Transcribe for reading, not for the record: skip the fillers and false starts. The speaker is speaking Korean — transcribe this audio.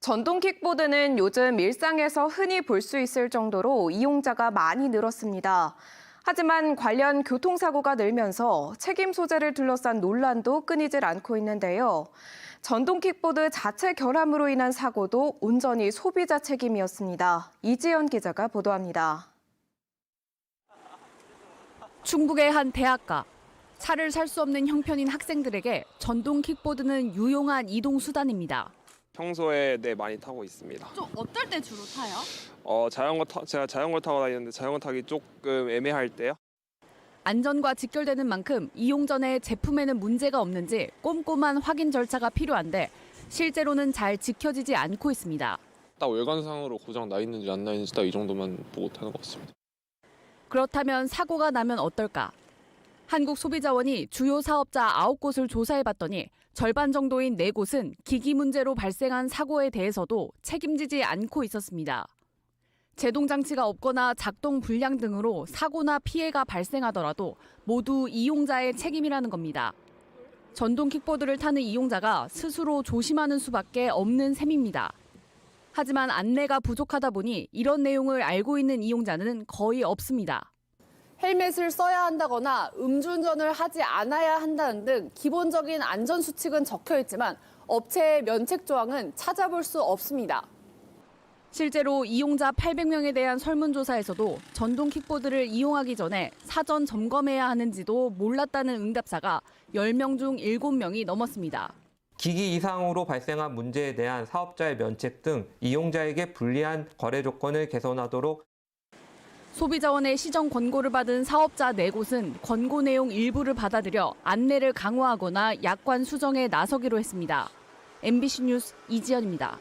전동 킥보드는 요즘 일상에서 흔히 볼 수 있을 정도로 이용자가 많이 늘었습니다. 하지만 관련 교통사고가 늘면서 책임 소재를 둘러싼 논란도 끊이질 않고 있는데요. 전동 킥보드 자체 결함으로 인한 사고도 온전히 소비자 책임이었습니다. 이지연 기자가 보도합니다. 충북의 한 대학가. 차를 살 수 없는 형편인 학생들에게 전동 킥보드는 유용한 이동 수단입니다. 평소에 많이 타고 있습니다. 좀 어떨 때 주로 타요? 제가 자전거 타고 다니는데 자전거 타기 조금 애매할 때요. 안전과 직결되는 만큼 이용 전에 제품에는 문제가 없는지 꼼꼼한 확인 절차가 필요한데 실제로는 잘 지켜지지 않고 있습니다. 딱 외관상으로 고장 나 있는지 안 나 있는지 딱 이 정도만 보고 타는 것 같습니다. 그렇다면 사고가 나면 어떨까? 한국소비자원이 주요 사업자 9곳을 조사해봤더니 절반 정도인 4곳은 기기 문제로 발생한 사고에 대해서도 책임지지 않고 있었습니다. 제동 장치가 없거나 작동 불량 등으로 사고나 피해가 발생하더라도 모두 이용자의 책임이라는 겁니다. 전동 킥보드를 타는 이용자가 스스로 조심하는 수밖에 없는 셈입니다. 하지만 안내가 부족하다 보니 이런 내용을 알고 있는 이용자는 거의 없습니다. 헬멧을 써야 한다거나 음주운전을 하지 않아야 한다는 등 기본적인 안전수칙은 적혀 있지만 업체의 면책 조항은 찾아볼 수 없습니다. 실제로 이용자 800명에 대한 설문조사에서도 전동 킥보드를 이용하기 전에 사전 점검해야 하는지도 몰랐다는 응답자가 10명 중 7명이 넘었습니다. 기기 이상으로 발생한 문제에 대한 사업자의 면책 등 이용자에게 불리한 거래 조건을 개선하도록 소비자원의 시정 권고를 받은 사업자 4곳은 권고 내용 일부를 받아들여 안내를 강화하거나 약관 수정에 나서기로 했습니다. MBC 뉴스 이지연입니다.